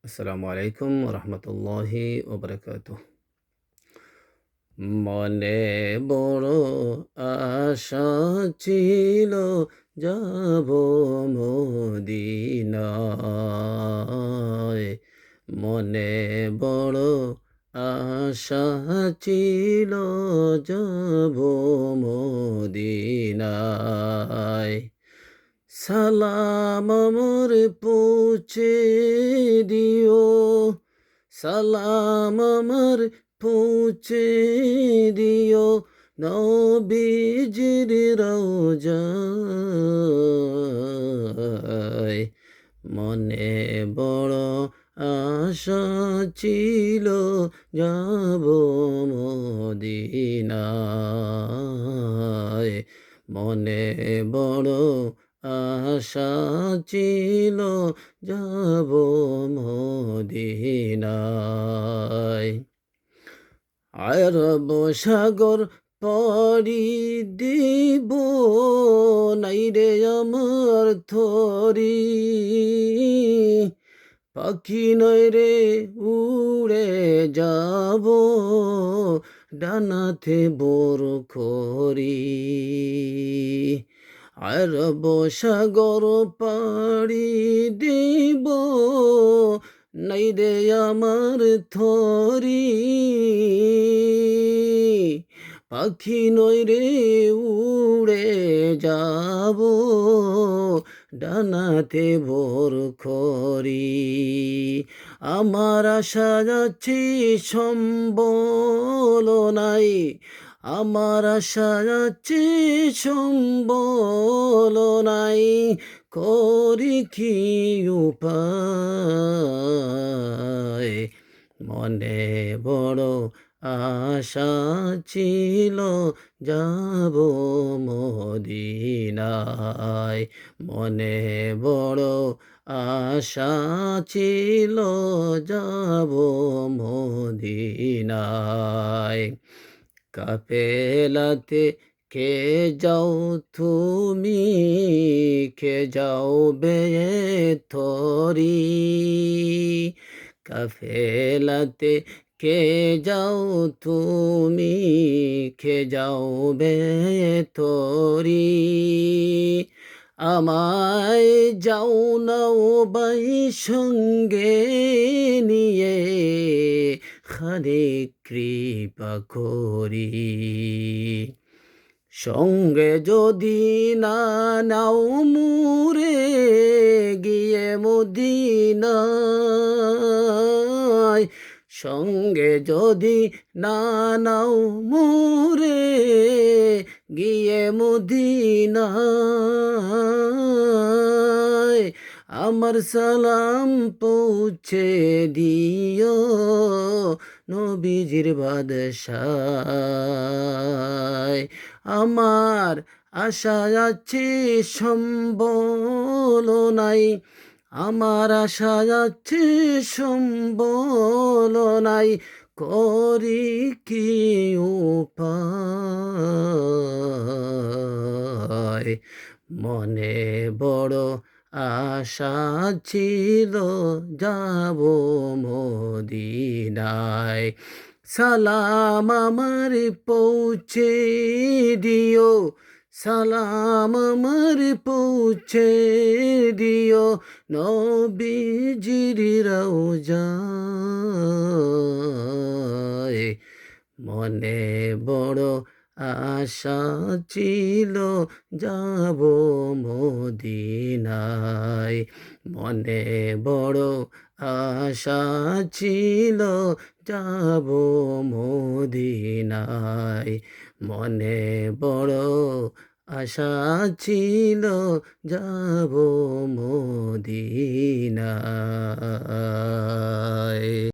আসসালামু আলাইকুম রহমতুল্লাহি ওবরাকাতুহ। মনে বড় আশা ছিল, যাব মদিনায়। মনে বড় আশা ছিল, যাব মদিনায়। সালাম আমার পৌঁছে দিও, সালাম আমার পৌঁছে দিও, নবীজির রওজায়। মনে বড় আশা ছিল, যাব মদিনায়। মনে বড় আশা ছিল, যাব মদিনায়। আরব সাগর পাড়ি দিব, নাই রে আমার থরি। পাখি নয় রে উড়ে যাব, ডানাতে বড় করি। আরব সাগর পাড়ি দিব, নাই রে আমার থরি। পাখি নয় রে উড়ে যাব, ডানাতে ভোর করি। আমার আশা যাচ্ছে সম্বল নাই, আমার আশা যাচ্ছে সম্বল নাই। করি কি উপায়, মনে বড় আশা ছিল, যাব মদিনায়। মনে বড় আশা ছিল, যাব মদিনায়। কাফেলাতে কে যাও তুমি, কে যাও বেথরি। কাফেলাতে কে যাও তুমি, কে যাও বেথরি। আমায় যাও নাও বাই সঙ্গে নিয়ে, খানে কৃপা করি। সঙ্গে যদি না নাও মুরে, গিয়ে মদিনায়। সঙ্গে যদি না নাও মুরে, গিয়ে মদিনায়। আমার সালাম পৌঁছে দিও, নবীজির বাদশায়। আমার আশা আছে সম্বল নাই, আমার আশা আছে সম্বল নাই। করি কি উপায়, মনে বড় আশা ছিল, যাব মদিনায়। সালাম আমার পৌঁছে দিও, সালাম আমার পৌঁছে দিও, নবীজির রওজায়। মনে বড় আশা ছিল, যাব মদিনায়। মনে বড় আশা ছিল, যাব মদিনায়। মনে বড় আশা ছিল, যাব মদিনায়।